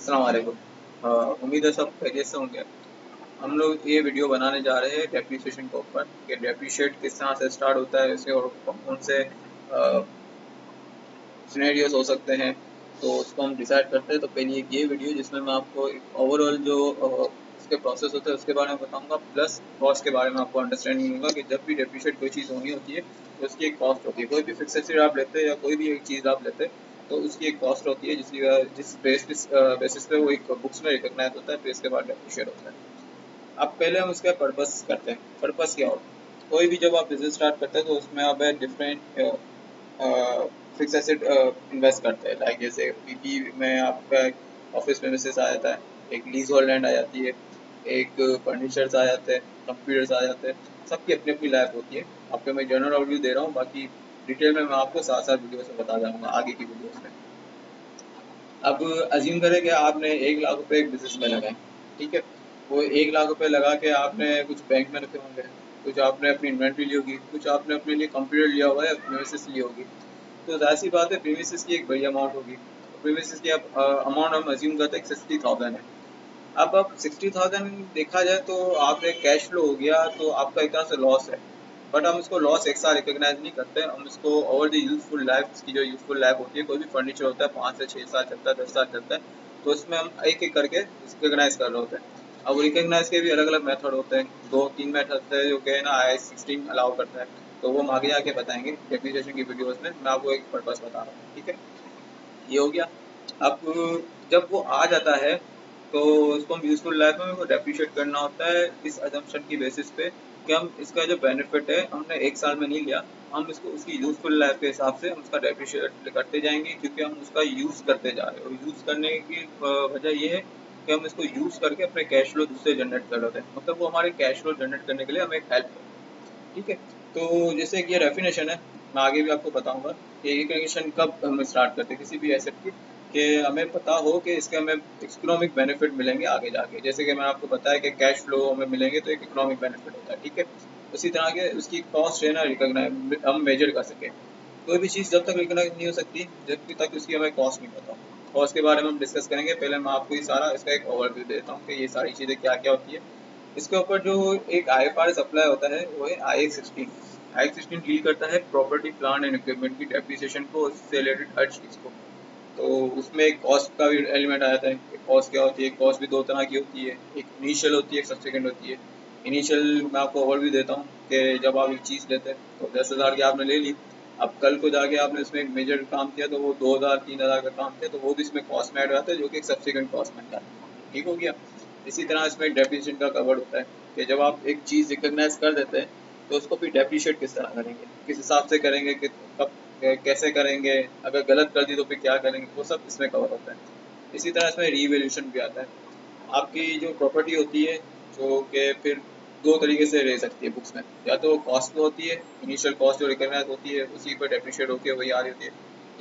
अस्सलाम वालेकुम। उम्मीद है सब खैरियत से होंगे। हम लोग ये वीडियो बनाने जा रहे हैं डेप्रिसिएशन के ऊपर कि डेप्रिशिएट किस तरह से स्टार्ट होता है इसके और कौन से सिनेरियोज हो सकते हैं, तो उसको हम डिसाइड करते हैं। तो पहले एक ये वीडियो जिसमें मैं आपको एक ओवरऑल जो इसके प्रोसेस होते हैं उसके बारे में बताऊंगा, प्लस कॉस्ट के बारे में आपको अंडरस्टैंडिंग होगा कि जब भी डेप्रिशिएट कोई चीज़ होनी होती है तो उसकी एक कॉस्ट होती है। कोई भी फिक्स एसेट आप लेते हैं या कोई भी एक चीज़ आप लेते हैं तो उसकी एक कॉस्ट होती है जिस बेसिस पे वो एक बुक्स में रिकॉग्नाइज होता है, फिर इसके बाद डेप्रिशिएट होता है। अब पहले हम उसका पर्पस करते हैं। पर्पस क्या होता है? कोई भी जब आप बिजनेस स्टार्ट करते हैं तो उसमें आप डिफरेंट फिक्स एसेट इन्वेस्ट करते हैं। लाइक जैसे पीपी में आपका ऑफिस प्रेमिसेस आ जाता है, एक लीज होल्ड लैंड आ जाती है, एक फर्नीचर्स आ जाते हैं, कंप्यूटर्स आ जाते हैं। सबकी अपनी अपनी लाइफ होती है। आपको मैं जनरल ओवरव्यू दे रहा हूँ, बाकी डिटेल में मैं आपको साथ साथ वीडियो से बता जाऊँगा आगे की वीडियोस में। अब अज्यूम करें कि आपने 1 लाख रुपए एक बिजनेस में लगाए, ठीक है। वो 1 लाख रुपए लगा के आपने कुछ बैंक में रखे होंगे, कुछ आपने अपनी इन्वेंट्री ली होगी, कुछ आपने अपने लिए कंप्यूटर लिया हुआ है, प्रीमिसेस ली होगी। तो जाहिर सी बात है प्रीमिसेस की एक बड़ी अमाउंट होगी। प्रीमिसेस की अब अमाउंट हम अज्यूम करते हैं 60,000 है। अब 60,000 देखा जाए तो आपने कैश फ्लो हो गया तो आपका एक तरह से लॉस है। बट हम इसको लॉस एक साथ रिकॉग्नाइज नहीं करते, हम इसको ओवर द यूजफुल लाइफ, इसकी जो यूजफुल लाइफ होती है, कोई भी फर्नीचर होता है 5 से 6 साल चलता है, 10 साल चलता है, तो उसमें हम एक एक करके रिकॉग्नाइज कर रहे होते हैं। अब रिकॉग्नाइज के भी अलग अलग मेथड होते हैं, 2-3 मेथड होते हैं जो कि ना IAS 16 अलाउ करता है। तो वो हम आगे आके बताएंगे डेप्रिसिएशन की वीडियोस में। मैं आपको एक पर्पस बता रहा हूँ, ठीक है। ये हो गया। अब जब वो आ जाता है तो उसको हम यूजफुल लाइफ में वो डेप्रिशिएट करना होता है इस अजम्पशन की बेसिस पे कि हम इसका जो बेनिफिट है हमने 1 साल में नहीं लिया, हम इसको उसकी यूजफुल लाइफ के हिसाब से हम उसका डेप्रिशिएट करते जाएंगे, क्योंकि हम उसका यूज करते जा रहे हैं। और यूज करने की वजह ये है कि हम इसको यूज करके अपने कैश फ्लो दूसरे जनरेट कर रहे हैं, मतलब वो हमारे कैश फ्लो जनरेट करने के लिए हमें एक हेल्प करते हैं, ठीक है। तो जैसे कि ये डेफिनेशन है, मैं आगे भी आपको बताऊंगा कि ये डेफिनेशन कब हम स्टार्ट करते हैं किसी भी एसेट की, कि हमें पता हो कि इसके हमें इकोनॉमिक बेनिफिट मिलेंगे आगे जाके। जैसे कि मैंने आपको बताया कि कैश फ्लो हमें मिलेंगे तो एक इकोनॉमिक बेनिफिट होता है, ठीक है। उसी तरह के उसकी कॉस्ट है ना रिकॉग्नाइज हम मेजर कर सकें। कोई भी चीज़ जब तक रिकॉग्नाइज नहीं हो सकती जब तक उसकी हमें कॉस्ट नहीं पता। कॉस्ट के बारे में हम डिस्कस करेंगे। पहले मैं आपको ये सारा इसका एक ओवरव्यू देता हूँ कि ये सारी चीज़ें क्या क्या होती है। इसके ऊपर जो एक IFRS अप्लाई होता है वो है IAS 16। IAS 16 डील करता है प्रॉपर्टी प्लांट एंड इक्विपमेंट की डेप्रिसिएशन को, उससे रिलेटेड हर चीज़ को। तो उसमें एक कॉस्ट का भी एलिमेंट आ जाता है। कॉस्ट क्या होती है? कॉस्ट भी दो तरह की होती है, एक इनिशियल होती है, एक सब्सिक्वेंट होती है। इनिशियल मैं आपको ओवरव्यू देता हूँ कि जब आप एक चीज़ लेते हैं तो 10,000 की आपने ले ली। अब कल को जाके आपने इसमें एक मेजर काम किया तो वो 2,000-3,000 का काम किया, तो वो भी इसमें कॉस्ट में ऐड हो जाता है, जो कि एक सब्सिक्वेंट कॉस्ट में आता है। ठीक हो गया। इसी तरह इसमें डेप्रिसिएशन का कवर्ड होता है कि जब आप एक चीज़ रिकॉग्नाइज कर देते हैं तो उसको फिर डेप्रिशिएट किस तरह करेंगे, किस हिसाब से करेंगे, कि कब कैसे करेंगे, अगर गलत कर दी तो फिर क्या करेंगे, वो सब इसमें कवर होता है। इसी तरह इसमें रीवैल्यूएशन भी आता है। आपकी जो प्रॉपर्टी होती है जो कि फिर दो तरीके से रह सकती है बुक्स में, या तो कॉस्ट में होती है, इनिशियल कॉस्ट जो रिकॉग्नाइज होती है उसी पर डेप्रिशिएट होती है, वही आ रही होती है,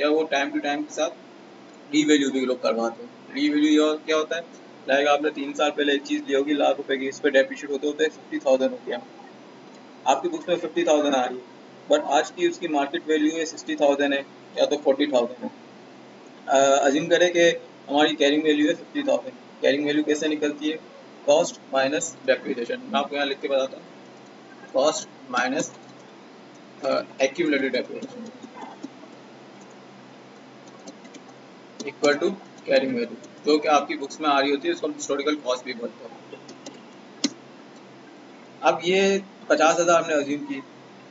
या वो टाइम टू टाइम के साथ रीवैल्यू भी लोग करवाते हैं। रीवैल्यू और क्या होता है? लाइक आपने 3 साल पहले एक चीज़ ली होगी लाख रुपए की, इस पर डेप्रिशिएट होते होते 50,000 हो गया, आपकी बुक्स में 50,000 आ रही है, बट आज की उसकी मार्केट वैल्यू है 60,000 है या तो 40,000 है। अज्यूम करें कि हमारी कैरिंग वैल्यू है 50,000। कैरिंग वैल्यू कैसे निकलती है? Cost minus depreciation. मैं आपको यहाँ लिख के बताता हूँ, cost minus accumulated depreciation equal to carrying value, जो कि आपकी बुक्स में आ रही होती है, उसको हम हिस्टोरिकल कॉस्ट भी बोलते हैं। अब ये 50,000 हमने अज्यूम की,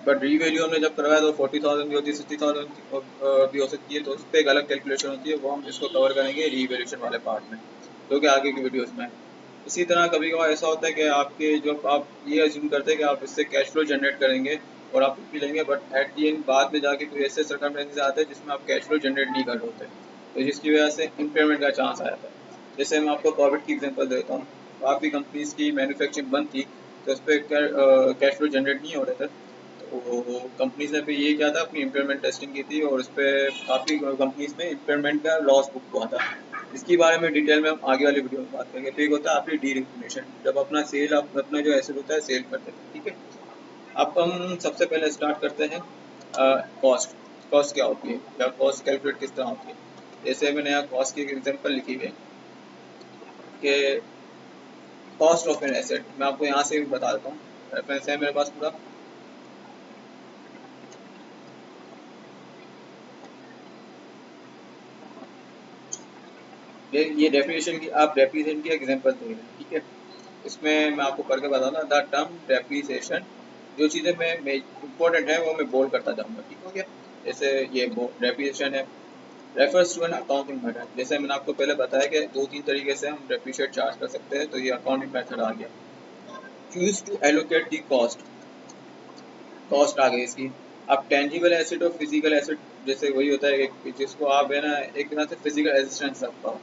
बट रीवैल्यू हमने जब करवाया तो 40,000 भी होती है, 60,000 भी हो सकती है, तो उस पर एक अलग कैलकुलेशन होती है, वो हम इसको कवर करेंगे रीवैल्यूएशन वाले पार्ट में, जो कि आगे की वीडियोस में है। इसी तरह कभी कभार ऐसा होता है कि आपके जो आप ये अज्यूम करते हैं कि आप इससे कैश फ्लो जनरेट करेंगे और आप भी लेंगे, बट एट दी एंड बाद में जाके कोई ऐसे सर्कमस्टेंसेस आते हैं जिसमें आप कैश फ्लो जनरेट नहीं कर रहे होते, तो जिसकी वजह से इम्पेयरमेंट का चांस आ जाता है। जैसे मैं आपको कोविड की एग्जांपल देता हूँ। काफ़ी कंपनीज की मैन्युफैक्चरिंग बंद थी, तो उस पर कैश फ्लो जनरेट नहीं हो रहे थे, तो कंपनीज ने फिर ये किया था, अपनी इम्पेयरमेंट टेस्टिंग की थी, और उस पर काफ़ी कंपनीज में इम्पेयरमेंट का लॉस बुक हुआ था। इसके बारे में डिटेल में हम आगे वाली वीडियो में बात करेंगे। तो एक होता है आपकी डी रिकग्निशन, जब अपना सेल, आप अपना जो एसेट होता है सेल कर देते हैं, ठीक है। अब हम सबसे पहले स्टार्ट करते हैं कॉस्ट। कॉस्ट क्या होती है या कॉस्ट कैलकुलेट किस तरह होती है? जैसे मैंने यहाँ कॉस्ट की एक एग्जांपल लिखी हुई है। कि कॉस्ट ऑफ एन एसेट, मैं आपको यहाँ से भी बता देता हूँ, रेफरेंस है मेरे पास पूरा। ये डेफिनेशन की आप डेप्रिसिएशन की एग्जांपल देख रहे हैं, ठीक है। इसमें मैं आपको करके बताऊंगा द टर्म डेप्रिसिएशन, जो चीज़ें मैं इम्पोर्टेंट है वो मैं बोल करता जाऊंगा, ठीक हो गया। जैसे ये डेप्रिसिएशन है, refers to an accounting method, जैसे मैंने आपको पहले बताया कि 2-3 तरीके से हम डेप्रिशिएट चार्ज कर सकते हैं, तो ये अकाउंटिंग मेथड आ गया। Use to allocate the cost, cost आ गई इसकी। अब टेंजिबल एसेट और फिजिकल एसेट, जैसे वही होता है कि जिसको आप है ना एक तरह से फिजिकल एसिस्टेंस रखता हो,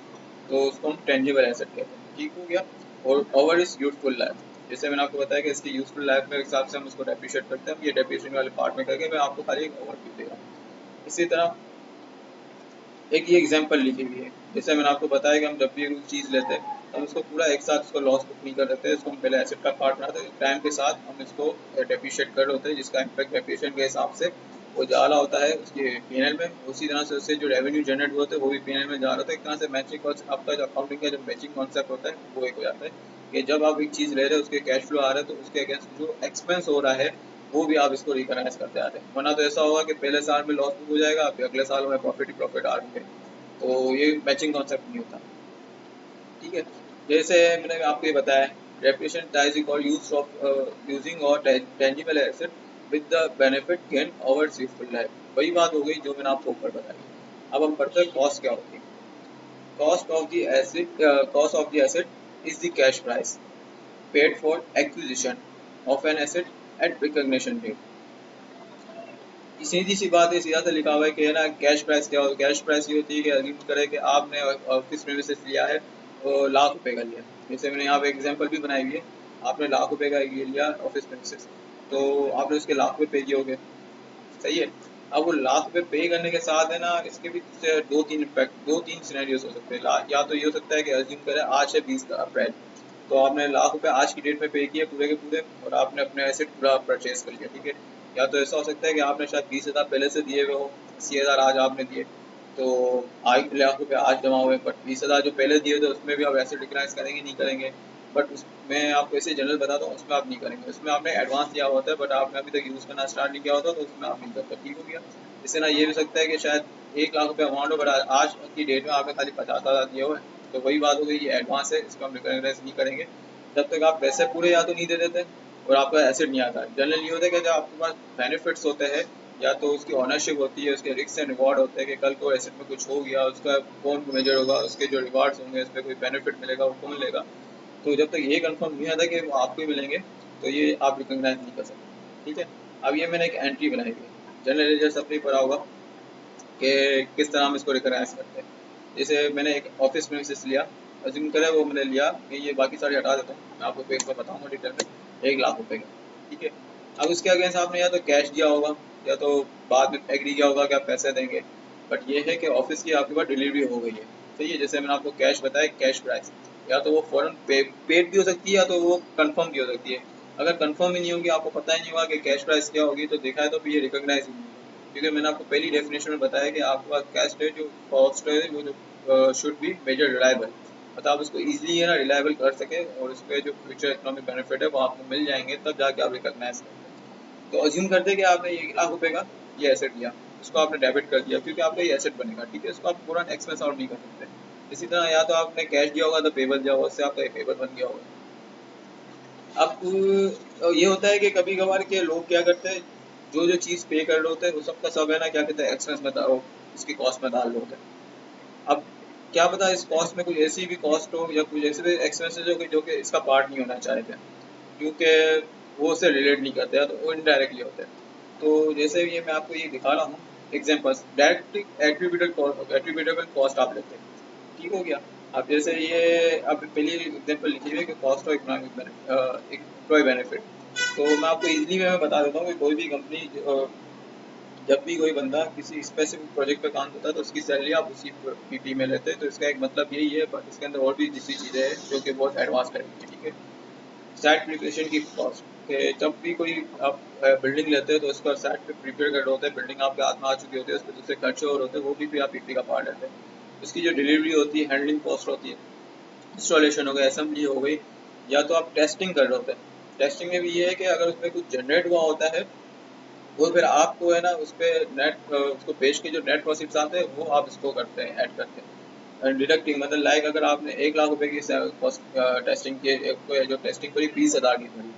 तो उसको हम टेंजिबल एसेट कहते हैं, ठीक हो गया। और ओवर इज यूजफुल लाइफ, जैसे मैंने आपको बताया कि इसकी यूजफुल लाइफ के हिसाब से हम उसको डेप्रिशिएट करते हैं। ये डेप्रिशिएशन वाले पार्ट में करके मैं आपको खाली एक ओवरव्यू दे रहा हूँ। इसी तरह एक ये एग्जांपल लिखी हुई है, जैसे मैंने आपको बताया कि हम जब भी कोई चीज़ लेते हैं हम उसको पूरा एक साथ उसको लॉस बुक नहीं कर देते, इसको हम पहले एसेट का पार्ट बनाते हैं, टाइम के साथ हम इसको डेप्रिशिएट कर होते हैं, जिसका इम्पैक्ट डेप्रिशिएशन के हिसाब से वो जा रहा होता है उसके पीएनएल में। उसी तरह से उससे जो रेवेन्यू जनरेट हुआ होता है वो भी पीएनएल में जा रहा होता है। एक तरह से मैचिंग, आपका जो अकाउंटिंग का जो मैचिंग कॉन्सेप्ट होता है वो एक हो जाता है कि जब आप एक चीज़ ले रहे हैं उसके कैश फ्लो आ रहा है, तो उसके अगेंस्ट जो एक्सपेंस हो रहा है वो भी आप इसको रिकॉग्नाइज करते आ रहे हैं। वरना तो ऐसा होगा कि पहले साल में लॉस बुक हो जाएगा, फिर अगले साल में प्रॉफिट ही प्रॉफिट आ रही है, तो ये मैचिंग कॉन्सेप्ट नहीं होता, ठीक है। जैसे मैंने आपको ये बताया, depreciation ties equal use of using और tangible asset with the benefit gain over useful life, वही बात हो गई जो मैंने आपको ऊपर बताई। अब हम पढ़ते हैं कॉस्ट क्या होती है। Cost of the asset, cost of the asset is the cash price paid for acquisition of an asset at recognition date. सीधी सी बात है, सीधा सा लिखा हुआ है कि है ना कैश प्राइस क्या हो। कैश प्राइस ये होती है कि अज्यूम करें कि आपने ऑफिस प्रीमिसेस लिया है और ₹1,00,000 का लिया, जैसे मैंने यहाँ पे एग्जांपल भी बनाई हुई है। आपने ₹1,00,000 का ये लिया ऑफिस प्रीमिसेस, तो आपने उसके ₹1,00,000 पे किए होंगे, सही है। अब वो ₹1,00,000 पे करने के साथ है ना इसके भी दो तीन इम्पैक्ट, दो तीन सिनेरियोस हो सकते हैं। या तो ये हो सकता है कि अज्यूम करें आज है 20 अप्रैल, तो आपने ₹1,00,000 आज की डेट में पे किए पूरे के पूरे, और आपने अपने एसेट पूरा परचेज कर लिया, ठीक है। या तो ऐसा हो सकता है कि आपने शायद 20,000 पहले से दिए हुए हो, 80,000 आज आपने दिए, तो ₹1,00,000 आज जमा हुए, बट 20,000 जो पहले दिए थे उसमें भी आप एसेट रिकग्नाइज करेंगे नहीं करेंगे। बट मैं आपको ऐसे जनरल बताता हूँ, उसमें आप नहीं करेंगे, उसमें आपने एडवांस दिया होता है बट आपने अभी तक यूज़ करना स्टार्ट नहीं किया होता, तो उसमें आप नहीं करते, ठीक हो गया। इससे ना ये भी सकता है कि शायद ₹1,00,000 अमाउंट हो, बट आज की डेट में आपने खाली 50,000 दिए हुए, तो वही बात हो गई, ये एडवांस है, इसको हम रिकग्नाइज नहीं करेंगे जब तक आप पैसे पूरे या तो नहीं दे देते और आपका एसेट नहीं आता। जनरली ये होता है कि जब आपके पास बेनिफिट्स होते हैं या तो उसकी ओनरशिप होती है, उसके रिस्क एंड रिवॉर्ड होते हैं कि कल को एसेट में कुछ हो गया उसका कौन मेजर होगा, उसके जो रिवार्ड्स होंगे उस पर कोई बेनिफिट मिलेगा वो कौन लेगा, तो जब तक ये कंफर्म नहीं आता कि वो आपको ही मिलेंगे तो ये आप रिकॉग्नाइज नहीं कर सकते, ठीक है। अब ये मैंने एक एंट्री बनाई हुई है, जनरल लेजर सबने पढ़ा होगा कि किस तरह हम इसको रिकॉग्नाइज करते हैं। जैसे मैंने एक ऑफिस प्रीमिसेस लिया, अज्यूम करें वो मैंने लिया, मैं ये बाकी सारे हटा देता हूँ, मैं आपको पेज पर बताऊँगा डिटेल में, ₹1,00,000 का, ठीक है। अब उसके अगेंस्ट आपने या तो कैश दिया होगा या तो बाद में एग्री किया होगा कि आप पैसे देंगे, बट ये है कि ऑफिस की आपके पास डिलीवरी हो गई है, सही है। जैसे मैंने आपको कैश बताया, कैश प्राइस, या तो वो फौरन पेड भी हो सकती है या तो वो कंफर्म भी हो सकती है। अगर कंफर्म ही नहीं होगी, आपको पता ही नहीं होगा कि कैश प्राइस क्या होगी, तो देखा है तो फिर ये रिकॉग्नाइज ही नहीं होगी, क्योंकि मैंने आपको पहली डेफिनेशन में बताया कि आपके पास कैश है, जो कॉस्ट है वो जो शुड बी मेजर रिलायबल, मतलब आप उसको ईजिली है ना रिलायबल कर सके और उस पर जो फ्यूचर इकोनॉमिक बेनिफिट है वो आपको मिल जाएंगे, तब जाके आप रिकॉग्नाइज करते हैं। तो अज्यूम करते हैं कि आपने ₹1,00,000 का ये एसेट लिया, उसको आपने डेबिट कर दिया क्योंकि आपका ये एसेट बनेगा, ठीक है। इसको आप पूरा एक्सपेंस आउट नहीं कर सकते। इसी तरह या तो आपने कैश दिया होगा तो पेबल दिया होगा, उससे आपका ये पेबल बन गया होगा। अब ये होता है कि कभी कभार के लोग क्या करते हैं, जो जो चीज़ पे कर रहे होते हैं वो सबका सब है ना क्या कहते हैं एक्सपेंस में इसकी कॉस्ट में डाल रहे होते हैं। अब क्या पता इस कॉस्ट में कोई ऐसी भी कॉस्ट हो या कुछ ऐसे भी एक्सपेंसेस हो जो कि इसका पार्ट नहीं होना चाहते, क्योंकि वो उससे रिलेट नहीं करते हैं, तो वो इनडायरेक्टली होते हैं। तो जैसे ये मैं आपको ये दिखा रहा हूँ एग्जाम्पल्स, डायरेक्ट एट्रीब्यूटेबल कॉस्ट आप लेते हैं, ठीक हो गया। अब जैसे ये अब पहली एग्जांपल लिखी हुई है कि cost of economic employ benefit, तो मैं आपको इजीली में बता देता हूँ कि कोई भी कंपनी जब भी कोई बंदा किसी स्पेसिफिक प्रोजेक्ट पे काम करता है तो उसकी सैलरी आप उसी पीपी में लेते हैं, तो इसका एक मतलब यही है, बट इसके अंदर और भी दूसरी चीज़ें हैं जो कि बहुत एडवांस करेंगी, ठीक है। साइट प्रिपरेशन की कॉस्ट, कि जब भी कोई आप बिल्डिंग लेते हैं तो उसका साइट पे प्रिपेयर कर रहे होते हैं, बिल्डिंग आपके हाथ में आ चुकी होती है, उस पर दूसरे खर्चे और होते हैं, वो भी आप पीपी का पार्ट लेते हैं। उसकी जो डिलीवरी होती है, हैंडलिंग कॉस्ट होती है, इंस्टॉलेशन हो गया, असेंबली हो गई, या तो आप टेस्टिंग कर रहे होते हैं। टेस्टिंग में भी ये है कि अगर उसमें कुछ जनरेट हुआ होता है वो फिर आपको है ना उस पर नेट उसको पेज के जो नेट प्रोसीड्स आते हैं वो आप इसको करते हैं, ऐड करते हैं डिडक्टिंग। मतलब लाइक अगर आपने 1 लाख रुपए की टेस्टिंग की, जो टेस्टिंग करी 20,000 की करी,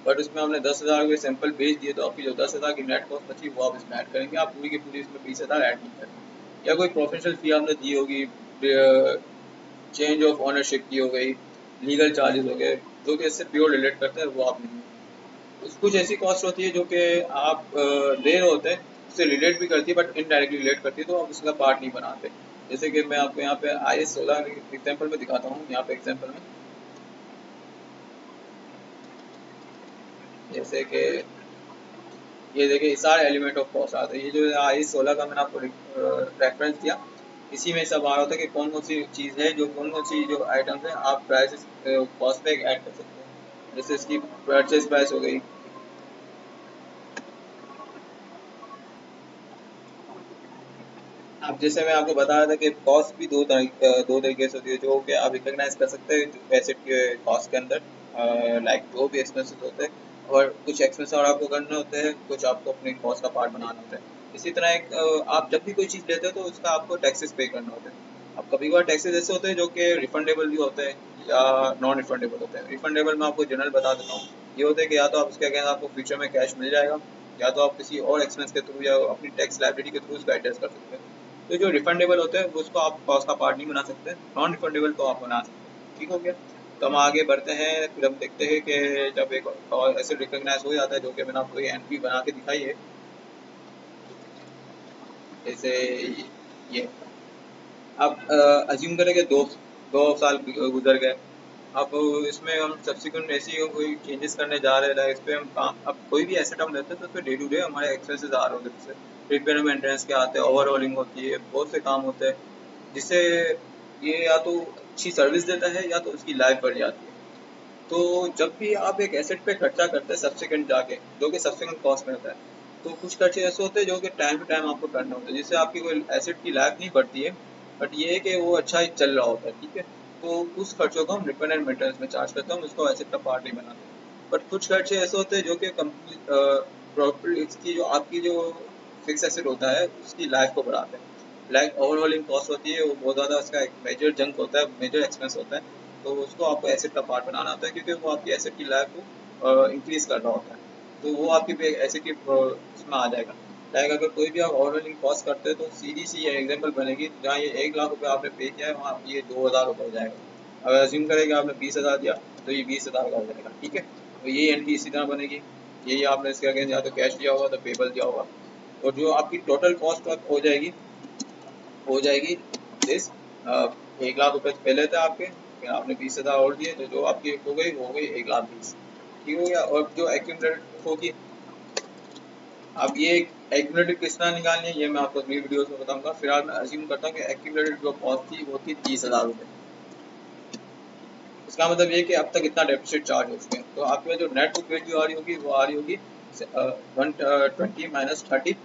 बट उसमें हमने 10,000 रुपये सैंपल भेज दिए, तो आपकी जो 10,000 की नेट कॉस्ट बची वो आप इसमें ऐड करेंगे, आप पूरी की पूरी इसमें 20,000 ऐड नहीं करेंगे। या कोई प्रोफेशनल फी आपने दी होगी, चेंज ऑफ ऑनरशिप की हो गई, लीगल चार्जेस हो गए, जो कि इससे प्योर रिलेट करते हैं, वो आप नहीं। कुछ ऐसी कॉस्ट होती है जो कि आप दे रहे होते हैं, उससे रिलेट भी करती है बट इनडायरेक्टली रिलेट करती है, तो आप उसका पार्ट नहीं बनाते। जैसे कि मैं आपको यहाँ पे IS 16 एग्जाम्पल में दिखाता हूँ। यहाँ पे एग्जाम्पल में जैसे कि ये देखिए सारे एलिमेंट ऑफ कॉस्ट आते हैं। ये जो IS 16 का मैंने आपको रेफरेंस दिया, इसी में सब आ रहा होता है कि कौन कौन सी चीज़ है, जो कौन कौन सी जो आइटम्स हैं आप प्राइस कॉस्ट पे ऐड कर सकते हैं। जैसे इसकी परचेज प्राइस हो गई। अब जैसे मैं आपको बता रहा था कि कॉस्ट भी दो तरीके से होती है, जो कि आप रिकॉग्नाइज कर सकते हैं एसेट के कॉस्ट के अंदर, लाइक जो भी एक्सपेंसेस होते हैं, और कुछ एक्सपेंस और आपको करने होते हैं, कुछ आपको अपने कॉस्ट का पार्ट बनाना होता है। इसी तरह आप जब भी कोई चीज़ लेते हो तो उसका आपको टैक्सेस पे करना होता है। अब कभी कभार टैक्सेस ऐसे होते हैं जो कि रिफंडेबल भी होते हैं या नॉन रिफंडेबल होते हैं। रिफंडेबल में आपको जनरल बता देता हूँ, ये होता है कि या तो आप उसके अगेंस्ट आपको फ्यूचर में कैश मिल जाएगा, या तो आप किसी और एक्सपेंस के थ्रू या अपनी टैक्स लाइबिलिटी के थ्रू उसका एडजस्ट कर सकते हैं। तो जो रिफंडेबल होते हैं वो उसको आप कॉस्ट का पार्ट नहीं बना सकते, नॉन रिफंडेबल तो आप बना सकते हैं। ठीक हो गया। तो हम आगे बढ़ते हैं, फिर हम देखते हैं कि जब एक और ऐसे रिकॉग्नाइज हो जाता है, जो कि मैंने आपको ये एंट्री बना के दिखाई है, जैसे ये। अब अज्यूम करें कि दो दो साल गुजर गए। अब इसमें हम सब्सिक्वेंट ऐसी कोई चेंजेस करने जा रहे हैं, इस पे हम काम, अब कोई भी एसेट हम लेते हैं तो उस पर डे टू डे हमारे एक्सपेंसेस आ रहे होते हैं, जैसे रिपेयर मेंटेनेंस के आते हैं, ओवरऑलिंग होती है, बहुत से काम होते हैं, जिससे ये या तो अच्छी सर्विस देता है या तो उसकी लाइफ बढ़ जाती है। तो जब भी आप एक एसेट पे खर्चा करते हैं सब्सिक्वेंट जाके, जो कि सब्सिक्वेंट कॉस्ट में होता है, तो कुछ खर्चे ऐसे होते हैं जो कि टाइम टू टाइम आपको करने होते हैं, जिससे आपकी कोई एसेट की लाइफ नहीं बढ़ती है, बट ये है कि वो अच्छा ही चल रहा होता है। ठीक है। तो उस खर्चों को हम रिपेयर एंड मेंटेनेंस में चार्ज करते हैं, हम उसको एसेट का पार्ट नहीं बनाते। बट कुछ खर्चे ऐसे होते हैं जो कि कंपनी प्रॉपर्टी इसकी जो आपकी जो फिक्स एसेट होता है उसकी लाइफ को बढ़ाते हैं। लाइक ओवरऑलिंग कॉस्ट होती है, वो बहुत ज़्यादा उसका एक मेजर जंक होता है, मेजर एक्सपेंस होता है, तो उसको आपको एसेट का पार्ट बनाना होता है, क्योंकि वो आपकी एसेट की लाइफ को इंक्रीज कर रहा होता है। तो वो आपकी एसेट की उसमें आ जाएगा। लाइक अगर कोई भी आप ओवरऑलिंग कॉस्ट करते हैं तो सीधी सी ये एग्जांपल बनेगी, जहाँ ये 1 लाख रुपए आपने पे किया है वहाँ ये 2,000 रुपये हो जाएगा। अगर अज्यूम करें कि आपने 20,000 दिया तो ये 20,000 का हो जाएगा। ठीक है। तो यही एंट्री इसी तरह बनेगी। यही आपने इसके अगेंस्ट या तो कैश दिया होगा तो पेबल दिया होगा, और जो आपकी टोटल कॉस्ट हो जाएगी दिस 1 लाख रुपए पहले थे आपके, फिर आपने 20,000 और दिए, तो जो आपकी हो गई 1,20,000। ठीक हो गया। और जो एक्यूमुलेटेड होगी, अब ये एक्यूमुलेटेड किस तरह निकालनी है ये मैं आपको अगली वीडियो में बताऊंगा। फिलहाल मैं अज्यूम करता हूँ कि एक्यूमुलेटेड जो कॉस्ट थी वो थी 30,000 रुपये। इसका मतलब ये कि अब तक इतना डेफिसिट चार्ज हो चुके हैं, तो आपके जो नेट बुक वैल्यू आ रही होगी वो आ रही होगी 120 - 30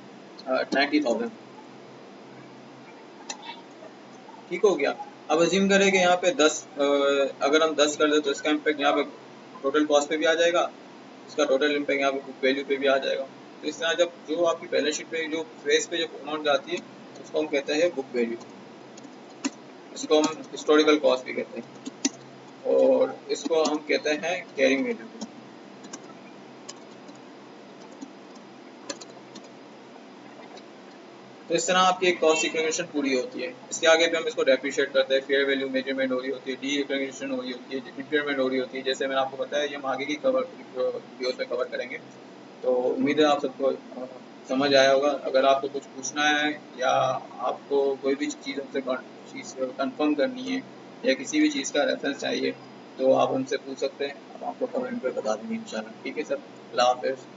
90,000। ठीक हो गया। अब अज्यूम करें कि यहाँ पे 10, अगर हम 10 कर दे तो इसका इम्पैक्ट यहाँ पे टोटल कॉस्ट पे भी आ जाएगा, इसका टोटल इम्पैक्ट यहाँ पे बुक वैल्यू पे भी आ जाएगा। तो इस तरह जब जो आपकी बैलेंस शीट पे जो फेस पे जो अमाउंट जाती है उसको हम कहते हैं बुक वैल्यू, इसको हम हिस्टोरिकल कॉस्ट भी कहते हैं, और इसको हम कहते हैं कैरिंग वैल्यू। तो इस तरह आपकी एक कॉस्ट इक्वेशन पूरी होती है। इसके आगे भी हम इसको डेप्रिशिएट करते हैं, फेयर वैल्यू मेजरमेंट हो रही होती है, डी इक्वेशन हो रही होती है, इम्पेयरमेंट हो रही होती है, जैसे मैंने आपको बताया ये हम आगे की वीडियोस में कवर करेंगे। तो उम्मीद है आप सबको समझ आया होगा। अगर आपको कुछ पूछना है या आपको कोई भी चीज़ हमसे चीज़ कंफर्म करनी है या किसी भी चीज़ का रेफरेंस चाहिए तो आप हमसे पूछ सकते हैं, हम आपको कमेंट पे बता देंगे इंशाल्लाह। ठीक है सर, अल्लाह हाफ़िज़।